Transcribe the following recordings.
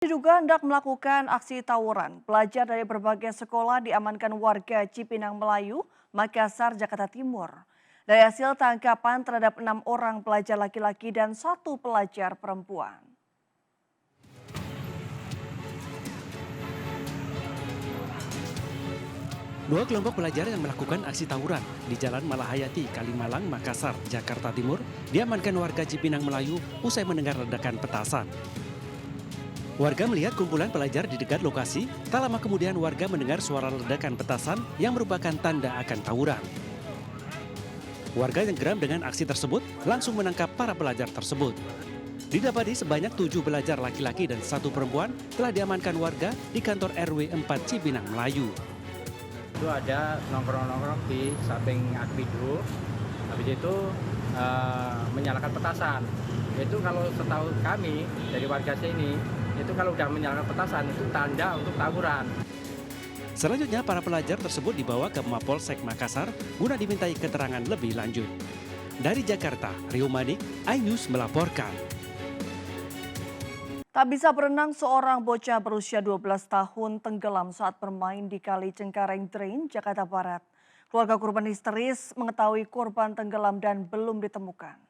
Diduga hendak melakukan aksi tawuran, pelajar dari berbagai sekolah diamankan warga Cipinang Melayu, Makassar, Jakarta Timur. Dari hasil tangkapan terhadap 6 orang pelajar laki-laki dan 1 pelajar perempuan. Dua kelompok pelajar yang melakukan aksi tawuran di Jalan Malahayati, Kalimalang, Makassar, Jakarta Timur diamankan warga Cipinang Melayu usai mendengar ledakan petasan. Warga melihat kumpulan pelajar di dekat lokasi, tak lama kemudian warga mendengar suara ledakan petasan yang merupakan tanda akan tawuran. Warga yang geram dengan aksi tersebut langsung menangkap para pelajar tersebut. Didapati sebanyak 7 pelajar laki-laki dan 1 perempuan telah diamankan warga di kantor RW 4 Cipinang Melayu. Itu ada nongkrong-nongkrong di samping Akpido, habis itu menyalakan petasan. Itu kalau setahu kami dari warga sini, itu kalau udah menyalakan petasan itu tanda untuk tawuran. Selanjutnya para pelajar tersebut dibawa ke Mapolsek Makassar guna dimintai keterangan lebih lanjut. Dari Jakarta, Rio Manik, iNews melaporkan. Tak bisa berenang, seorang bocah berusia 12 tahun tenggelam saat bermain di Kali Cengkareng Drain, Jakarta Barat. Keluarga korban histeris mengetahui korban tenggelam dan belum ditemukan.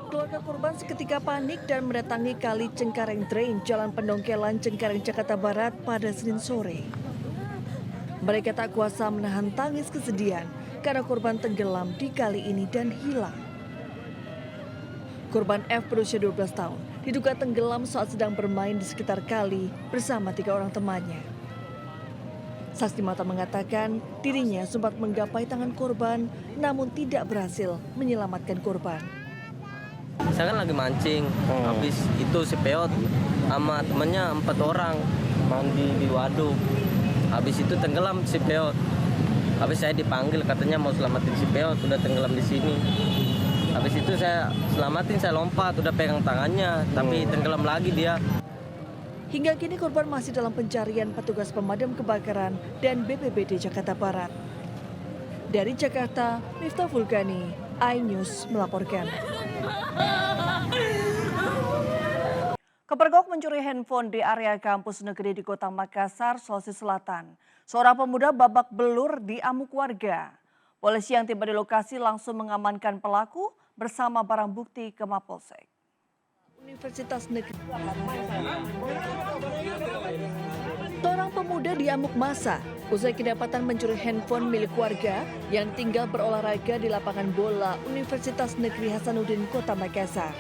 Keluarga korban seketika panik dan mendatangi Kali Cengkareng Drain, Jalan Pendongkelan, Cengkareng, Jakarta Barat pada Senin sore. Mereka tak kuasa menahan tangis kesedihan karena korban tenggelam di kali ini dan hilang. Korban F berusia 12 tahun diduga tenggelam saat sedang bermain di sekitar kali bersama 3 orang temannya. Saksi mata mengatakan dirinya sempat menggapai tangan korban namun tidak berhasil menyelamatkan korban. Saya kan lagi mancing, habis itu si Peot sama temennya 4 orang mandi di waduk. Habis itu tenggelam si Peot. Habis saya dipanggil katanya mau selamatin si Peot, udah tenggelam di sini. Habis itu saya selamatin, saya lompat, udah pegang tangannya, tapi tenggelam lagi dia. Hingga kini korban masih dalam pencarian petugas pemadam kebakaran dan BPBD Jakarta Barat. Dari Jakarta, Miftah Fulgani, iNews melaporkan. Kepergok mencuri handphone di area kampus negeri di Kota Makassar, Sulawesi Selatan. Seorang pemuda babak belur diamuk warga. Polisi yang tiba di lokasi langsung mengamankan pelaku bersama barang bukti ke Mapolsek. Universitas Negeri. Seorang pemuda diamuk massa usai kedapatan mencuri handphone milik warga yang tinggal berolahraga di lapangan bola Universitas Negeri Hasanuddin, Kota Makassar.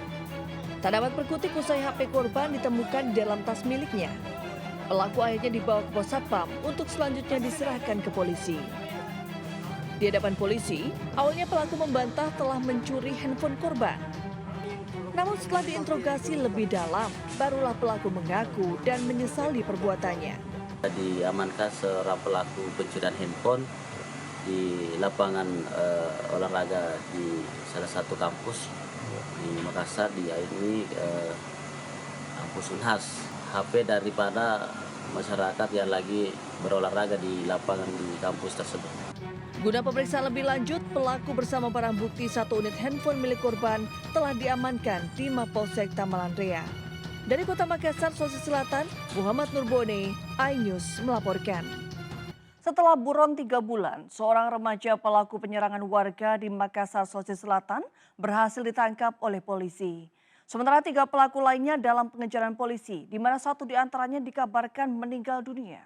Tak dapat berkutik usai HP korban ditemukan di dalam tas miliknya. Pelaku akhirnya dibawa ke pos satpam untuk selanjutnya diserahkan ke polisi. Di hadapan polisi, awalnya pelaku membantah telah mencuri handphone korban. Namun setelah diinterogasi lebih dalam, barulah pelaku mengaku dan menyesali perbuatannya. Diamankan seorang pelaku pencurian handphone di lapangan olahraga di salah satu kampus di Makassar, di ini kampus Unhas. HP daripada masyarakat yang lagi berolahraga di lapangan di kampus tersebut. Guna pemeriksaan lebih lanjut, pelaku bersama barang bukti 1 unit handphone milik korban telah diamankan di Mapolsek Tamalan Rea. Dari Kota Makassar, Sulawesi Selatan, Muhammad Nurbone, iNews melaporkan. Setelah buron 3 bulan, seorang remaja pelaku penyerangan warga di Makassar, Sulawesi Selatan berhasil ditangkap oleh polisi. Sementara 3 pelaku lainnya dalam pengejaran polisi, di mana 1 diantaranya dikabarkan meninggal dunia.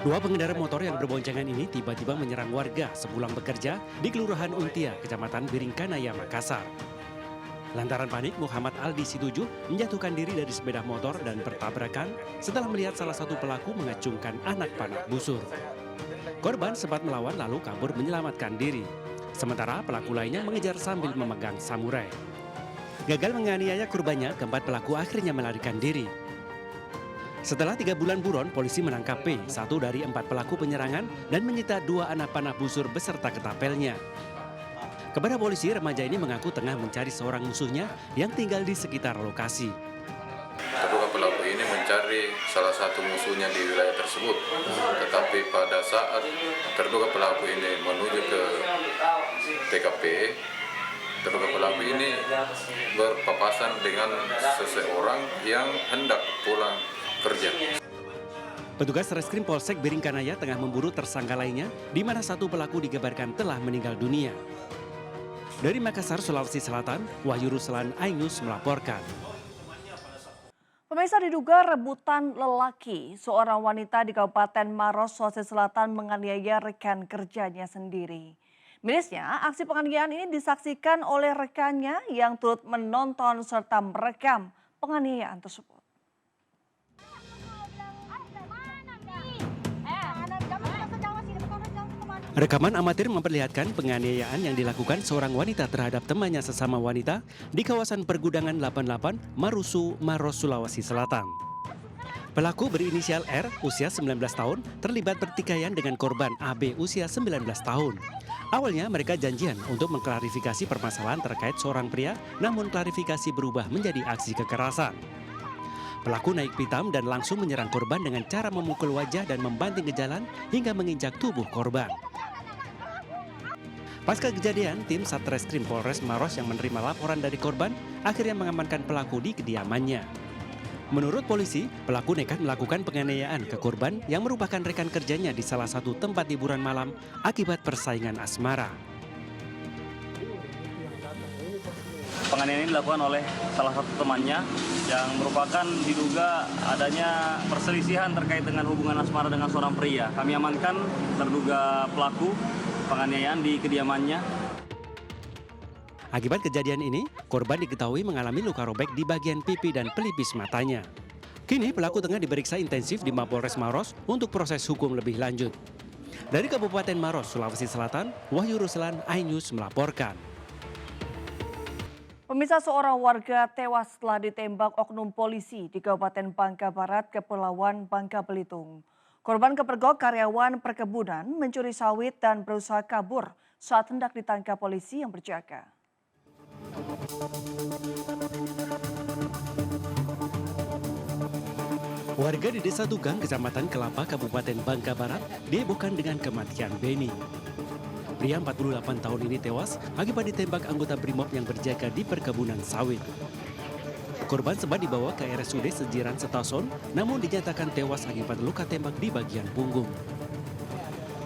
Dua pengendara motor yang berboncengan ini tiba-tiba menyerang warga sepulang bekerja di Kelurahan Untia, Kecamatan Biringkanaya, Makassar. Lantaran panik, Muhammad Aldi Situjuh menjatuhkan diri dari sepeda motor dan bertabrakan setelah melihat salah satu pelaku mengacungkan anak panah busur. Korban sempat melawan lalu kabur menyelamatkan diri. Sementara pelaku lainnya mengejar sambil memegang samurai. Gagal menganiaya korbannya, keempat pelaku akhirnya melarikan diri. Setelah 3 bulan buron, polisi menangkap P, 1 dari 4 pelaku penyerangan dan menyita 2 anak panah busur beserta ketapelnya. Kepada polisi, remaja ini mengaku tengah mencari seorang musuhnya yang tinggal di sekitar lokasi. Terduga pelaku ini mencari salah satu musuhnya di wilayah tersebut. Tetapi pada saat terduga pelaku ini menuju ke TKP, terduga pelaku ini berpapasan dengan seseorang yang hendak pulang kerja. Petugas Reskrim Polsek Biringkanaya tengah memburu tersangka lainnya, di mana satu pelaku dikabarkan telah meninggal dunia. Dari Makassar, Sulawesi Selatan, Wahyu Ruslan, iNews melaporkan. Pemirsa, diduga rebutan lelaki, seorang wanita di Kabupaten Maros, Sulawesi Selatan menganiaya rekan kerjanya sendiri. Mirisnya, aksi penganiayaan ini disaksikan oleh rekannya yang turut menonton serta merekam penganiayaan tersebut. Rekaman amatir memperlihatkan penganiayaan yang dilakukan seorang wanita terhadap temannya sesama wanita di kawasan Pergudangan 88, Marusu, Maros, Sulawesi Selatan. Pelaku berinisial R, usia 19 tahun, terlibat pertikaian dengan korban AB, usia 19 tahun. Awalnya mereka janjian untuk mengklarifikasi permasalahan terkait seorang pria, namun klarifikasi berubah menjadi aksi kekerasan. Pelaku naik pitam dan langsung menyerang korban dengan cara memukul wajah dan membanting ke jalan hingga menginjak tubuh korban. Pasca kejadian, tim Satreskrim Polres Maros yang menerima laporan dari korban akhirnya mengamankan pelaku di kediamannya. Menurut polisi, pelaku nekat melakukan penganiayaan ke korban yang merupakan rekan kerjanya di salah satu tempat hiburan malam akibat persaingan asmara. Penganiayaan ini dilakukan oleh salah satu temannya yang merupakan diduga adanya perselisihan terkait dengan hubungan asmara dengan seorang pria. Kami amankan terduga pelaku penganiayaan di kediamannya. Akibat kejadian ini, korban diketahui mengalami luka robek di bagian pipi dan pelipis matanya. Kini pelaku tengah diperiksa intensif di Mapolres Maros untuk proses hukum lebih lanjut. Dari Kabupaten Maros, Sulawesi Selatan, Wahyu Ruslan, iNews melaporkan. Pemirsa, seorang warga tewas setelah ditembak oknum polisi di Kabupaten Bangka Barat, Kepulauan Bangka Belitung. Korban kepergok karyawan perkebunan mencuri sawit dan berusaha kabur saat hendak ditangkap polisi yang berjaga. Warga di Desa Tugang, Kecamatan Kelapa, Kabupaten Bangka Barat dihebohkan dengan kematian Beni. Pria 48 tahun ini tewas akibat ditembak anggota BRIMOB yang berjaga di perkebunan sawit. Korban sempat dibawa ke RSUD Sejiran Setason, namun dinyatakan tewas akibat luka tembak di bagian punggung.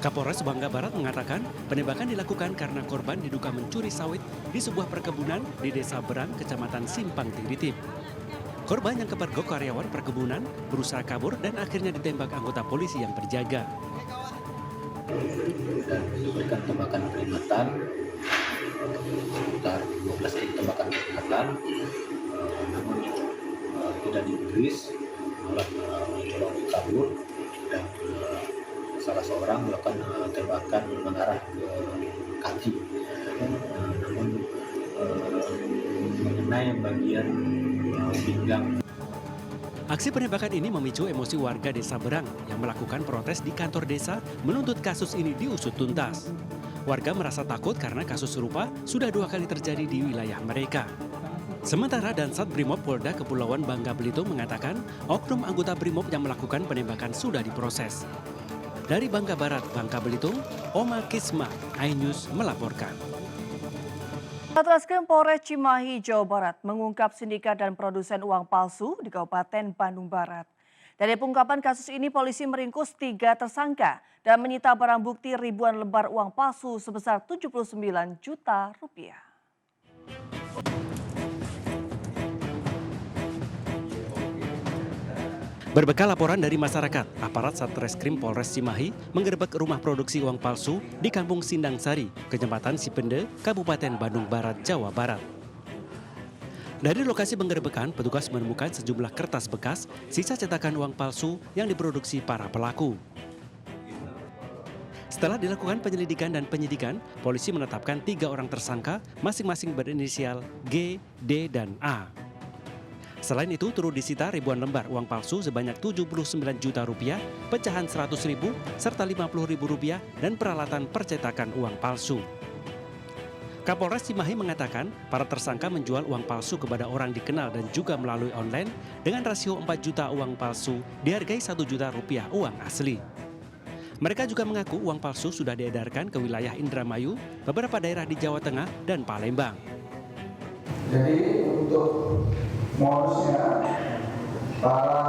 Kapolres Bangka Barat mengatakan penembakan dilakukan karena korban diduga mencuri sawit di sebuah perkebunan di Desa Berang, Kecamatan Simpang Tingritip. Korban yang kepergok karyawan perkebunan berusaha kabur dan akhirnya ditembak anggota polisi yang berjaga. Dan diberikan tembakan peringatan, sekitar 12 kali tembakan peringatan, namun tidak digubris, malah mencoba untuk kabur, dan salah seorang melakukan tembakan mengarah ke kaki, namun mengenai bagian pinggang. Aksi penembakan ini memicu emosi warga Desa Berang yang melakukan protes di kantor desa menuntut kasus ini diusut tuntas. Warga merasa takut karena kasus serupa sudah 2 kali terjadi di wilayah mereka. Sementara Dansat Brimob Polda Kepulauan Bangka Belitung mengatakan oknum anggota Brimob yang melakukan penembakan sudah diproses. Dari Bangka Barat, Bangka Belitung, Oma Kisma, iNews melaporkan. Satreskrim Polres Cimahi, Jawa Barat mengungkap sindikat dan produsen uang palsu di Kabupaten Bandung Barat. Dari pengungkapan kasus ini, polisi meringkus 3 tersangka dan menyita barang bukti ribuan lembar uang palsu sebesar 79 juta rupiah. Berbekal laporan dari masyarakat, aparat Satreskrim Polres Cimahi menggerebek rumah produksi uang palsu di Kampung Sindang Sari, Kecamatan Sipende, Kabupaten Bandung Barat, Jawa Barat. Dari lokasi penggerebekan, petugas menemukan sejumlah kertas bekas, sisa cetakan uang palsu yang diproduksi para pelaku. Setelah dilakukan penyelidikan dan penyidikan, polisi menetapkan 3 orang tersangka, masing-masing berinisial G, D, dan A. Selain itu, turut disita ribuan lembar uang palsu sebanyak 79 juta rupiah, pecahan 100.000, serta 50.000 rupiah dan peralatan percetakan uang palsu. Kapolres Cimahi mengatakan para tersangka menjual uang palsu kepada orang dikenal dan juga melalui online dengan rasio 4 juta uang palsu dihargai 1 juta rupiah uang asli. Mereka juga mengaku uang palsu sudah diedarkan ke wilayah Indramayu, beberapa daerah di Jawa Tengah, dan Palembang. Jadi untuk modusnya, para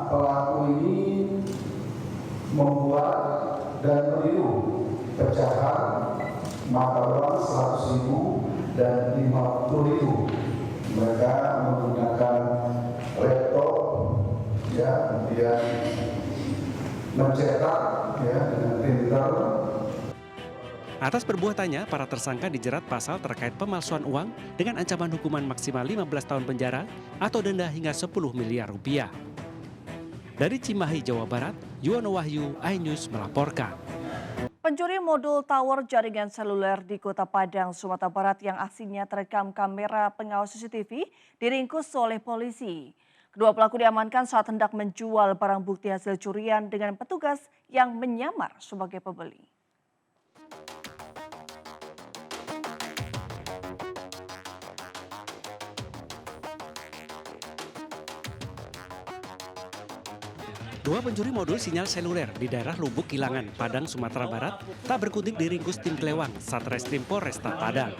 pelaku ini membuat dan meniru pecahan mata uang 100.000 dan 50.000. Mereka menggunakan laptop, ya, kemudian mencetak, ya, dengan printer. Atas perbuatannya, para tersangka dijerat pasal terkait pemalsuan uang dengan ancaman hukuman maksimal 15 tahun penjara atau denda hingga 10 miliar rupiah. Dari Cimahi, Jawa Barat, Yuwono Wahyu, iNews melaporkan. Pencuri modul tower jaringan seluler di Kota Padang, Sumatera Barat yang aksinya terekam kamera pengawas CCTV diringkus oleh polisi. Kedua pelaku diamankan saat hendak menjual barang bukti hasil curian dengan petugas yang menyamar sebagai pembeli. Dua pencuri modul sinyal seluler di daerah Lubuk Kilangan, Padang, Sumatera Barat tak berkutik diringkus tim Kelewang Satreskrim Polresta Padang.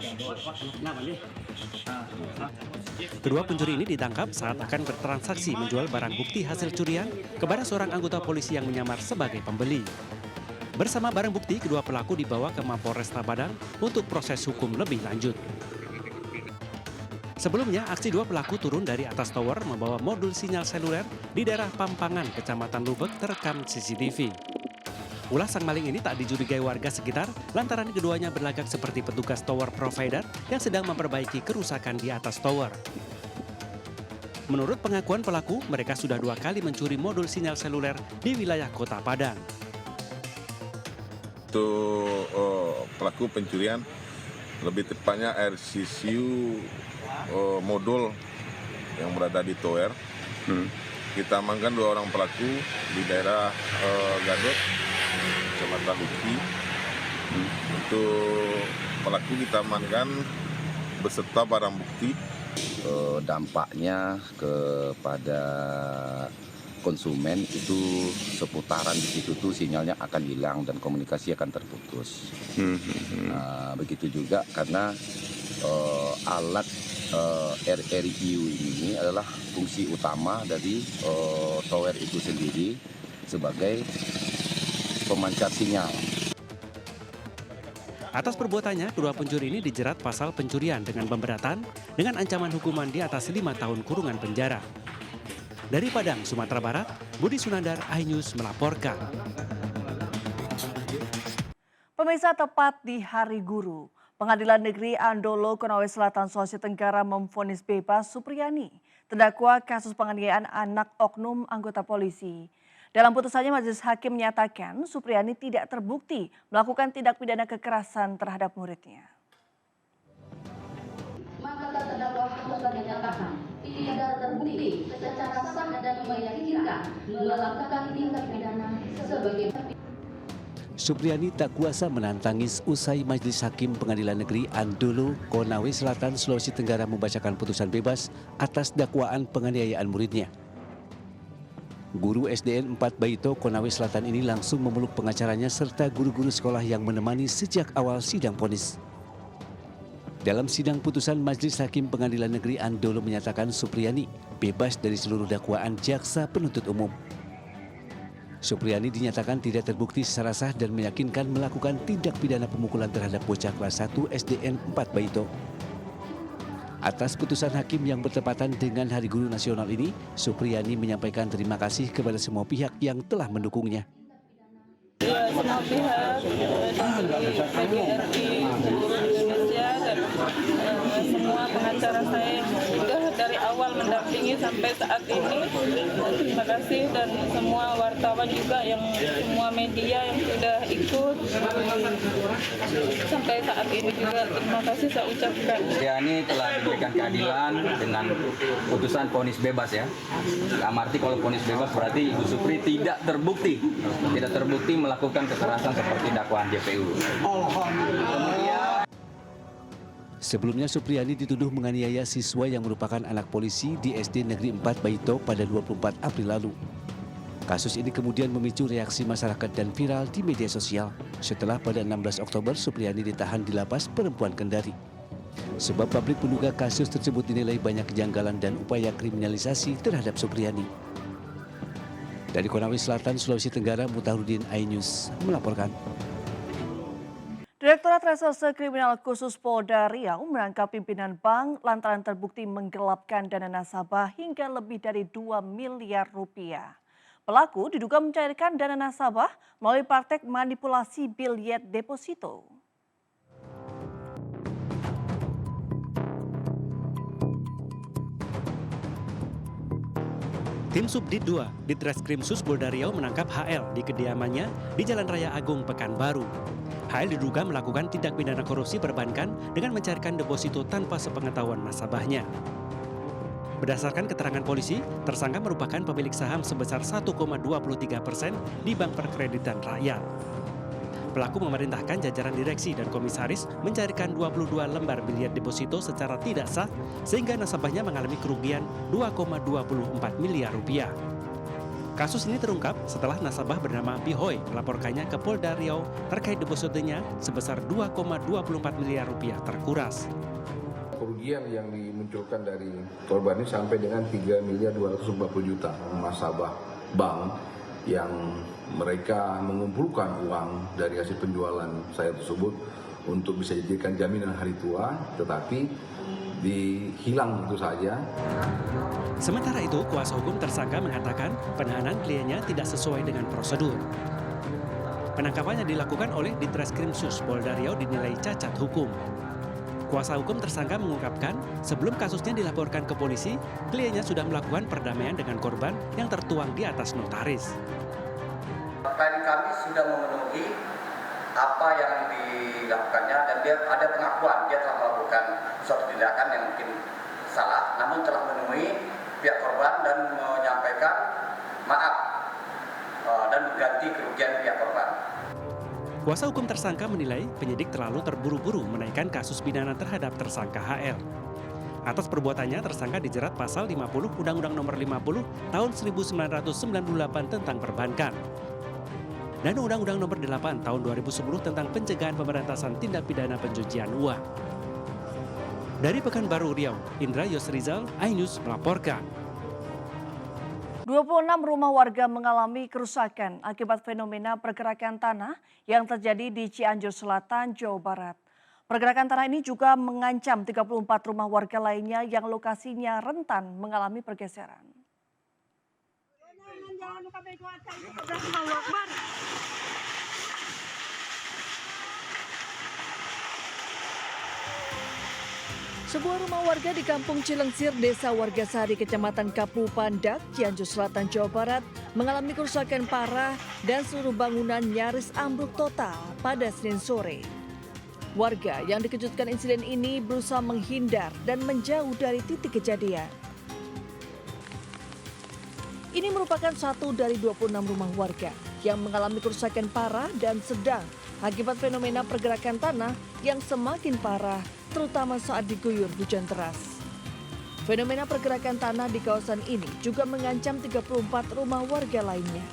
Kedua pencuri ini ditangkap saat akan bertransaksi menjual barang bukti hasil curian kepada seorang anggota polisi yang menyamar sebagai pembeli. Bersama barang bukti, kedua pelaku dibawa ke Mapolresta Padang untuk proses hukum lebih lanjut. Sebelumnya, aksi dua pelaku turun dari atas tower membawa modul sinyal seluler di daerah Pampangan, Kecamatan Lubek terekam CCTV. Ulah sang maling ini tak dicurigai warga sekitar lantaran keduanya berlagak seperti petugas tower provider yang sedang memperbaiki kerusakan di atas tower. Menurut pengakuan pelaku, mereka sudah 2 kali mencuri modul sinyal seluler di wilayah Kota Padang. Untuk pelaku pencurian, lebih tepatnya RCCU modul yang berada di tower. Kita amankan 2 orang pelaku di daerah Gadot, Kecamatan Luki. Untuk pelaku kita amankan beserta barang bukti. Dampaknya kepada konsumen itu seputaran di situ tuh sinyalnya akan hilang dan komunikasi akan terputus. Nah, begitu juga karena alat RRIU ini adalah fungsi utama dari tower itu sendiri sebagai pemancar sinyal. Atas perbuatannya, kedua pencuri ini dijerat pasal pencurian dengan pemberatan dengan ancaman hukuman di atas 5 tahun kurungan penjara. Dari Padang, Sumatera Barat, Budi Sunandar, iNews melaporkan. Pemirsa, tepat di Hari Guru, Pengadilan Negeri Andolo, Konawe Selatan, Sulawesi Tenggara memvonis bebas Supriyani, terdakwa kasus penganiayaan anak oknum anggota polisi. Dalam putusannya, Majelis Hakim menyatakan Supriyani tidak terbukti melakukan tindak pidana kekerasan terhadap muridnya. Maka terdakwa harus dinyatakan tidak terbukti secara sah dan meyakinkan melakukan tindak pidana sebagai Supriyani tak kuasa menantang usai Majelis Hakim Pengadilan Negeri Andolo, Konawe Selatan, Sulawesi Tenggara membacakan putusan bebas atas dakwaan penganiayaan muridnya. Guru SDN 4 Baito, Konawe Selatan ini langsung memeluk pengacaranya serta guru-guru sekolah yang menemani sejak awal sidang vonis. Dalam sidang putusan, Majelis Hakim Pengadilan Negeri Andolo menyatakan Supriyani bebas dari seluruh dakwaan jaksa penuntut umum. Supriyani dinyatakan tidak terbukti secara sah dan meyakinkan melakukan tindak pidana pemukulan terhadap bocah kelas 1 SDN 4 Baito. Atas putusan hakim yang bertepatan dengan Hari Guru Nasional ini, Supriyani menyampaikan terima kasih kepada semua pihak yang telah mendukungnya. Semua pihak dari PGRI, seluruh Indonesia, dan semua pengacara saya yang sudah dari awal mendampingi sampai saat ini. Terima kasih, dan semua wartawan juga, yang semua media yang sudah ikut sampai saat ini juga terima kasih saya ucapkan. Ini telah diberikan keadilan dengan putusan vonis bebas ya. Arti kalau vonis bebas berarti Ibu Supri tidak terbukti melakukan kekerasan seperti dakwaan JPU. Sebelumnya Supriyani dituduh menganiaya siswa yang merupakan anak polisi di SD Negeri 4 Baito pada 24 April lalu. Kasus ini kemudian memicu reaksi masyarakat dan viral di media sosial setelah pada 16 Oktober Supriyani ditahan di Lapas Perempuan Kendari. Sebab publik menduga kasus tersebut dinilai banyak kejanggalan dan upaya kriminalisasi terhadap Supriyani. Dari Konawe Selatan, Sulawesi Tenggara, Mutahrudin, iNews melaporkan. Direktorat Reserse Kriminal Khusus Polda Riau menangkap pimpinan bank lantaran terbukti menggelapkan dana nasabah hingga lebih dari 2 miliar rupiah. Pelaku diduga mencairkan dana nasabah melalui praktek manipulasi biljet deposito. Tim Subdit 2 Ditreskrim Sus Polda Riau menangkap HL di kediamannya di Jalan Raya Agung, Pekanbaru. HL diduga melakukan tindak pidana korupsi perbankan dengan mencairkan deposito tanpa sepengetahuan nasabahnya. Berdasarkan keterangan polisi, tersangka merupakan pemilik saham sebesar 1,23% di Bank Perkreditan Rakyat. Pelaku memerintahkan jajaran direksi dan komisaris mencairkan 22 lembar biljet deposito secara tidak sah sehingga nasabahnya mengalami kerugian 2,24 miliar rupiah. Kasus ini terungkap setelah nasabah bernama Bihoy melaporkannya ke Polda Riau terkait depositonya sebesar 2,24 miliar rupiah terkuras. Kerugian yang dimunculkan dari korban ini sampai dengan 3.240.000.000 nasabah bank yang mereka mengumpulkan uang dari hasil penjualan saya tersebut untuk bisa dijadikan jaminan hari tua, tetapi dihilang begitu saja. Sementara itu, kuasa hukum tersangka mengatakan penahanan kliennya tidak sesuai dengan prosedur. Penangkapannya dilakukan oleh Ditreskrim Sus Polda Riau dinilai cacat hukum. Kuasa hukum tersangka mengungkapkan sebelum kasusnya dilaporkan ke polisi, kliennya sudah melakukan perdamaian dengan korban yang tertuang di atas notaris. Klien kami sudah memenuhi apa yang dilakukannya dan dia ada pengakuan dia telah melakukan suatu tindakan yang mungkin salah, namun telah menemui pihak korban dan menyampaikan maaf dan mengganti kerugian pihak korban. Kuasa hukum tersangka menilai penyidik terlalu terburu-buru menaikkan kasus pidana terhadap tersangka HL. Atas perbuatannya, tersangka dijerat pasal 50 Undang-Undang Nomor 50 Tahun 1998 tentang perbankan dan Undang-Undang Nomor 8 Tahun 2010 tentang pencegahan pemberantasan tindak pidana pencucian uang. Dari Pekanbaru Riau, Indra Yosrizal, iNews melaporkan. 26 rumah warga mengalami kerusakan akibat fenomena pergerakan tanah yang terjadi di Cianjur Selatan, Jawa Barat. Pergerakan tanah ini juga mengancam 34 rumah warga lainnya yang lokasinya rentan mengalami pergeseran. Sebuah rumah warga di Kampung Cilengsir, Desa Wargasari, Kecamatan Kapu Pandak, Cianjur Selatan, Jawa Barat mengalami kerusakan parah dan seluruh bangunan nyaris ambruk total pada Senin sore. Warga yang dikejutkan insiden ini berusaha menghindar dan menjauh dari titik kejadian. Ini merupakan satu dari 26 rumah warga yang mengalami kerusakan parah dan sedang akibat fenomena pergerakan tanah yang semakin parah, terutama saat diguyur hujan deras. Fenomena pergerakan tanah di kawasan ini juga mengancam 34 rumah warga lainnya.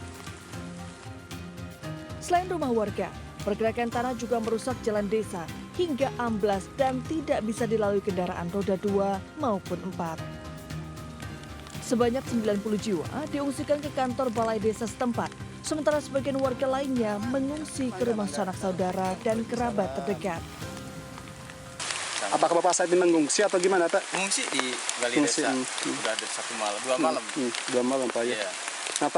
Selain rumah warga, pergerakan tanah juga merusak jalan desa hingga amblas dan tidak bisa dilalui kendaraan roda 2 maupun 4. Sebanyak 90 jiwa diungsikan ke kantor balai desa setempat, sementara sebagian warga lainnya mengungsi ke rumah sanak saudara dan kerabat terdekat. Apakah Bapak saat ini mengungsi atau gimana, Pak? Mengungsi di balai desa, sudah ada 1 malam, 2 malam. 2 malam, Pak, ya. Iya. Nah,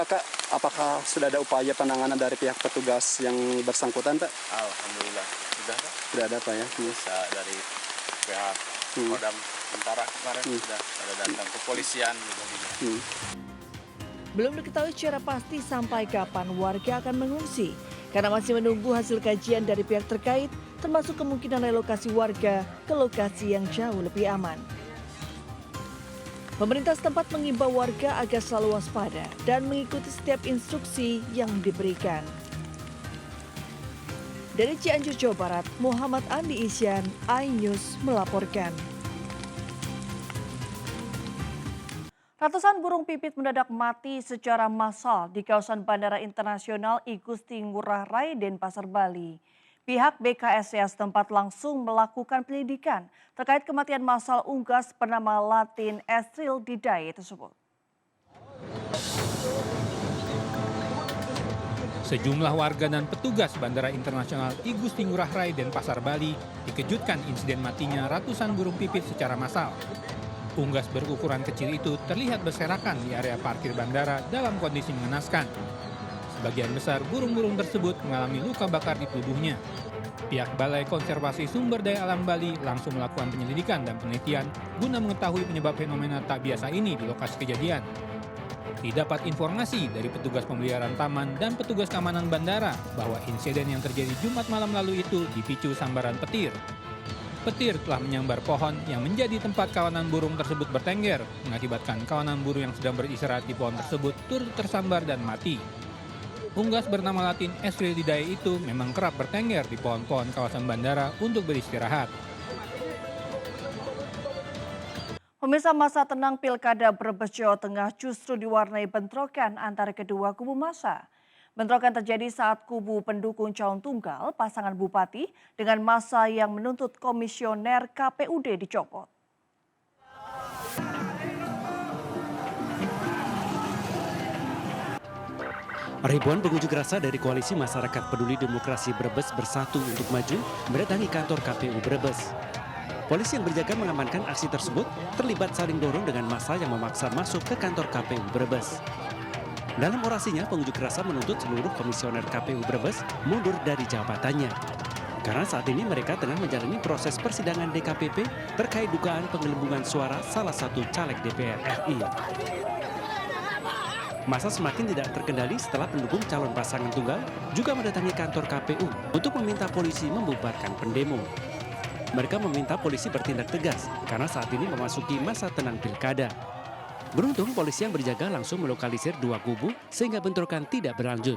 apakah sudah ada upaya penanganan dari pihak petugas yang bersangkutan, Pak? Alhamdulillah, sudah, Pak. Sudah ada, Pak, ya. Bisa dari pihak Kodam Tentara kemarin sudah ada datang kepolisian. Belum diketahui secara pasti sampai kapan warga akan mengungsi, karena masih menunggu hasil kajian dari pihak terkait, termasuk kemungkinan relokasi warga ke lokasi yang jauh lebih aman. Pemerintah setempat mengimbau warga agar selalu waspada dan mengikuti setiap instruksi yang diberikan. Dari Cianjur, Jawa Barat, Muhammad Andi Isyan, iNews melaporkan. Ratusan burung pipit mendadak mati secara massal di kawasan Bandara Internasional I Gusti Ngurah Rai, Denpasar, Bali. Pihak BKSDA setempat langsung melakukan penyelidikan terkait kematian massal unggas bernama Latin Estrilidae tersebut. Sejumlah warga dan petugas Bandara Internasional I Gusti Ngurah Rai, Denpasar, Bali dikejutkan insiden matinya ratusan burung pipit secara massal. Unggas berukuran kecil itu terlihat berserakan di area parkir bandara dalam kondisi mengenaskan. Sebagian besar burung-burung tersebut mengalami luka bakar di tubuhnya. Pihak Balai Konservasi Sumber Daya Alam Bali langsung melakukan penyelidikan dan penelitian guna mengetahui penyebab fenomena tak biasa ini di lokasi kejadian. Didapat informasi dari petugas pemeliharaan taman dan petugas keamanan bandara bahwa insiden yang terjadi Jumat malam lalu itu dipicu sambaran petir. Petir telah menyambar pohon yang menjadi tempat kawanan burung tersebut bertengger, mengakibatkan kawanan burung yang sedang beristirahat di pohon tersebut turut tersambar dan mati. Unggas bernama Latin Estrilidae itu memang kerap bertengger di pohon-pohon kawasan bandara untuk beristirahat. Pemirsa, masa tenang Pilkada Brebes, Jawa Tengah justru diwarnai bentrokan antara kedua kubu massa. Bentrokan terjadi saat kubu pendukung calon tunggal pasangan bupati dengan massa yang menuntut komisioner KPUD dicopot. Ribuan pengunjuk rasa dari Koalisi Masyarakat Peduli Demokrasi Brebes Bersatu untuk Maju mendatangi kantor KPU Brebes. Polisi yang berjaga mengamankan aksi tersebut terlibat saling dorong dengan massa yang memaksa masuk ke kantor KPU Brebes. Dalam orasinya, pengunjuk rasa menuntut seluruh komisioner KPU Brebes mundur dari jabatannya. Karena saat ini mereka tengah menjalani proses persidangan DKPP terkait dugaan penggelembungan suara salah satu caleg DPR RI. Massa semakin tidak terkendali setelah pendukung calon pasangan tunggal juga mendatangi kantor KPU untuk meminta polisi membubarkan pendemo. Mereka meminta polisi bertindak tegas karena saat ini memasuki masa tenang pilkada. Beruntung polisi yang berjaga langsung melokalisir dua kubu sehingga bentrokan tidak berlanjut.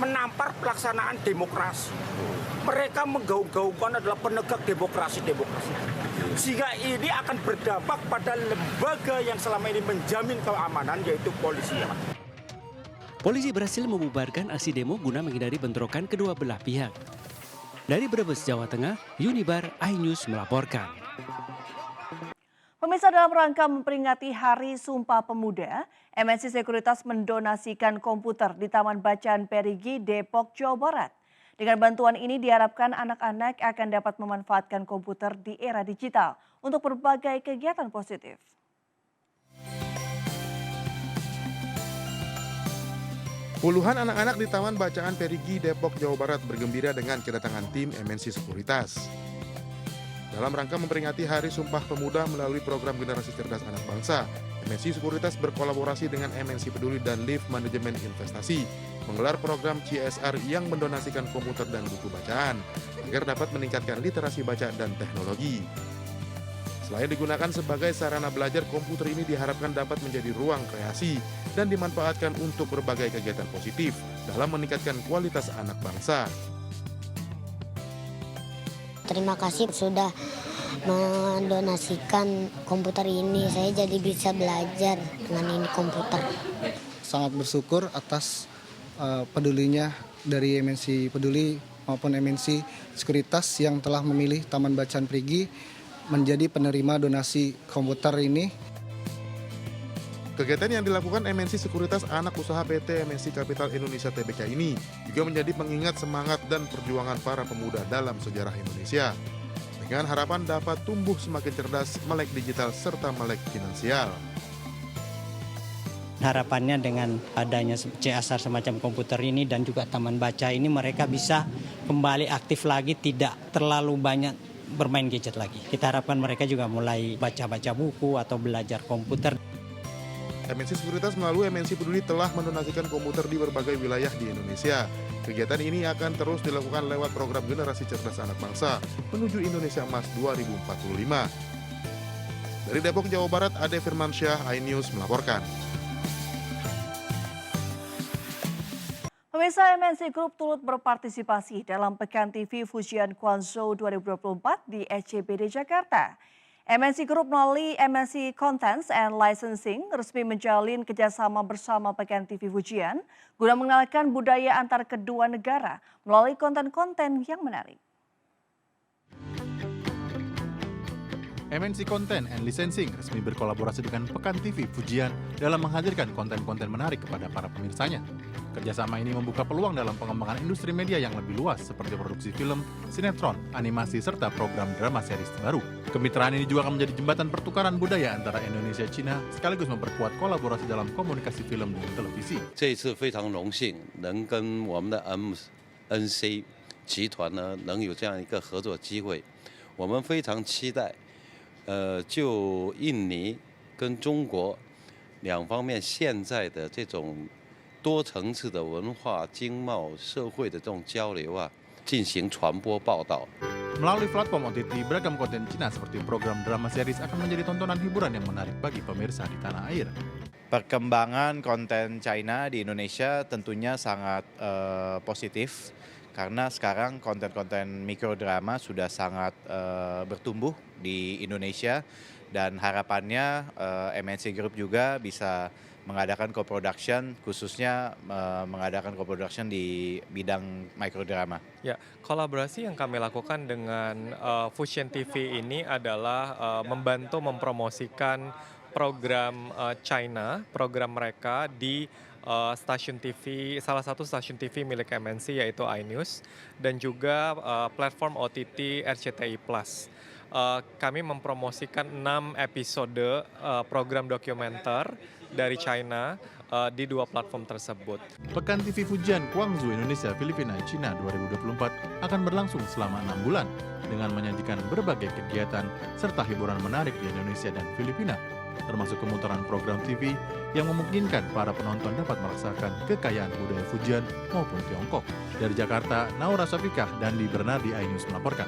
Menampar pelaksanaan demokrasi. Mereka menggaung-gaungkan adalah penegak demokrasi. Sehingga ini akan berdampak pada lembaga yang selama ini menjamin keamanan, yaitu polisi. Polisi berhasil membubarkan aksi demo guna menghindari bentrokan kedua belah pihak. Dari Brebes, Jawa Tengah, Unibar iNews melaporkan. Pemirsa, dalam rangka memperingati Hari Sumpah Pemuda, MNC Sekuritas mendonasikan komputer di Taman Bacaan Perigi, Depok, Jawa Barat. Dengan bantuan ini diharapkan anak-anak akan dapat memanfaatkan komputer di era digital untuk berbagai kegiatan positif. Puluhan anak-anak di Taman Bacaan Perigi, Depok, Jawa Barat bergembira dengan kedatangan tim MNC Sekuritas. Dalam rangka memperingati Hari Sumpah Pemuda melalui program Generasi Cerdas Anak Bangsa, MNC Sekuritas berkolaborasi dengan MNC Peduli dan Lift Manajemen Investasi menggelar program CSR yang mendonasikan komputer dan buku bacaan agar dapat meningkatkan literasi baca dan teknologi. Selain digunakan sebagai sarana belajar, komputer ini diharapkan dapat menjadi ruang kreasi dan dimanfaatkan untuk berbagai kegiatan positif dalam meningkatkan kualitas anak bangsa. Terima kasih sudah mendonasikan komputer ini. Saya jadi bisa belajar dengan ini komputer. Sangat bersyukur atas pedulinya dari MNC Peduli maupun MNC Sekuritas yang telah memilih Taman Bacaan Perigi menjadi penerima donasi komputer ini. Kegiatan yang dilakukan MNC Sekuritas Anak Usaha PT MNC Capital Indonesia Tbk ini juga menjadi pengingat semangat dan perjuangan para pemuda dalam sejarah Indonesia. Dengan harapan dapat tumbuh semakin cerdas, melek digital, serta melek finansial. Harapannya dengan adanya CSR semacam komputer ini dan juga taman baca ini mereka bisa kembali aktif lagi, tidak terlalu banyak bermain gadget lagi. Kita harapkan mereka juga mulai baca-baca buku atau belajar komputer. MNC Sekuritas melalui MNC Peduli telah mendonasikan komputer di berbagai wilayah di Indonesia. Kegiatan ini akan terus dilakukan lewat program Generasi Cerdas Anak Bangsa menuju Indonesia Emas 2045. Dari Depok, Jawa Barat, Ade Firmansyah, iNews melaporkan. Pemirsa, MNC Group turut berpartisipasi dalam Pekan TV Fujian Guangzhou 2024 di SCBD Jakarta. MNC Group melalui MNC Contents and Licensing resmi menjalin kerjasama bersama Pekan TV Fujian guna mengenalkan budaya antar kedua negara melalui konten-konten yang menarik. MNC Content and Licensing resmi berkolaborasi dengan Pekan TV Fujian dalam menghadirkan konten-konten menarik kepada para pemirsanya. Kerjasama ini membuka peluang dalam pengembangan industri media yang lebih luas seperti produksi film, sinetron, animasi, serta program drama series terbaru. Kemitraan ini juga akan menjadi jembatan pertukaran budaya antara Indonesia dan China sekaligus memperkuat kolaborasi dalam komunikasi film dan televisi. 这一次非常荣幸能跟我们的 MNC 集团呢能有这样一个合作机会，我们非常期待。就印尼跟中国两方面现在的这种多层次的文化、经贸、社会的这种交流啊，进行传播报道。 Melalui platform OTT, beragam konten Cina seperti program drama series akan menjadi tontonan hiburan yang menarik bagi pemirsa di tanah air. Perkembangan konten China di Indonesia tentunya sangat positif karena sekarang konten-konten mikrodrama sudah sangat bertumbuh di Indonesia dan harapannya MNC Group juga bisa mengadakan co-production, khususnya mengadakan co-production di bidang mikrodrama. Ya, kolaborasi yang kami lakukan dengan Fujian TV ini adalah membantu mempromosikan program China, program mereka di stasiun TV, salah satu stasiun TV milik MNC yaitu iNews dan juga platform OTT RCTI Plus. Kami mempromosikan 6 episode program dokumenter dari China di 2 platform tersebut. Pekan TV Fujian Guangzhou Indonesia, Filipina, China 2024 akan berlangsung selama 6 bulan dengan menyajikan berbagai kegiatan serta hiburan menarik di Indonesia dan Filipina, termasuk pemutaran program TV yang memungkinkan para penonton dapat merasakan kekayaan budaya Fujian maupun Tiongkok. Dari Jakarta, Naura Syafikah dan Di Bernardi, iNews melaporkan.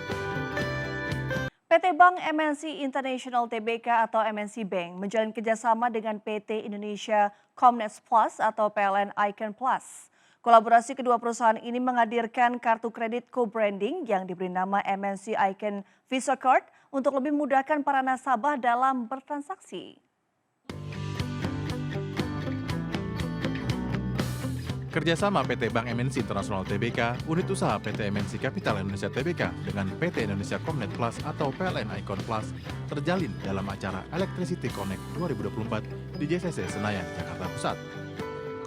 PT Bank MNC International Tbk atau MNC Bank menjalin kerjasama dengan PT Indonesia Comnet Plus atau PLN Icon Plus. Kolaborasi kedua perusahaan ini menghadirkan kartu kredit co-branding yang diberi nama MNC Icon Visa Card untuk lebih memudahkan para nasabah dalam bertransaksi. Kerjasama PT Bank MNC International Tbk, unit usaha PT MNC Capital Indonesia Tbk dengan PT Indonesia Comnet Plus atau PLN Icon Plus terjalin dalam acara Electricity Connect 2024 di JCC Senayan, Jakarta Pusat.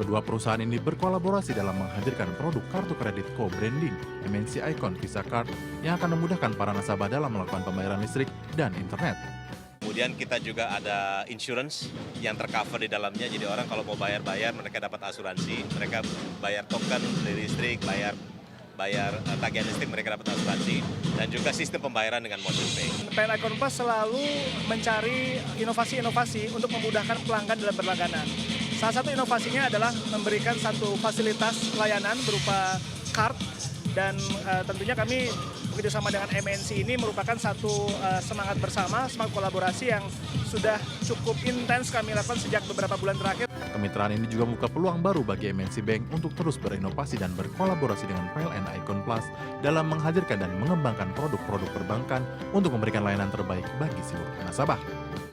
Kedua perusahaan ini berkolaborasi dalam menghadirkan produk kartu kredit co-branding MNC Icon Visa Card yang akan memudahkan para nasabah dalam melakukan pembayaran listrik dan internet. Kemudian kita juga ada insurance yang tercover di dalamnya, jadi orang kalau mau bayar-bayar mereka dapat asuransi, mereka bayar token dari listrik, bayar tagihan listrik mereka dapat asuransi, dan juga sistem pembayaran dengan Motion Pay. PLN Icon Plus selalu mencari inovasi-inovasi untuk memudahkan pelanggan dalam berlangganan. Salah satu inovasinya adalah memberikan satu fasilitas pelayanan berupa card, dan tentunya kami bekerjasama dengan MNC ini merupakan satu semangat bersama, semangat kolaborasi yang sudah cukup intens kami lakukan sejak beberapa bulan terakhir. Kemitraan ini juga membuka peluang baru bagi MNC Bank untuk terus berinovasi dan berkolaborasi dengan PLN Icon Plus dalam menghadirkan dan mengembangkan produk-produk perbankan untuk memberikan layanan terbaik bagi seluruh nasabah.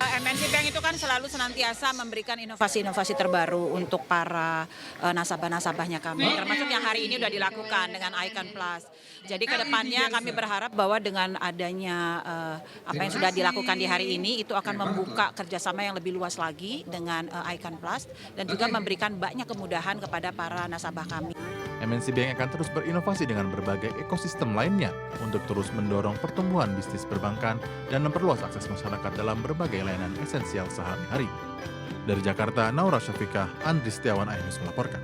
MNC Bank itu kan selalu senantiasa memberikan inovasi-inovasi terbaru untuk para nasabah-nasabahnya kami, termasuk yang hari ini sudah dilakukan dengan Icon Plus. Jadi kedepannya kami berharap bahwa dengan adanya apa yang sudah dilakukan di hari ini itu akan membuka kerjasama yang lebih luas lagi dengan Icon Plus dan juga memberikan banyak kemudahan kepada para nasabah kami. MNC Bank akan terus berinovasi dengan berbagai ekosistem lainnya untuk terus mendorong pertumbuhan bisnis perbankan dan memperluas akses masyarakat dalam berbagai layanan esensial sehari-hari. Dari Jakarta, Naura Syafikah, Andri Setiawan, iNews melaporkan.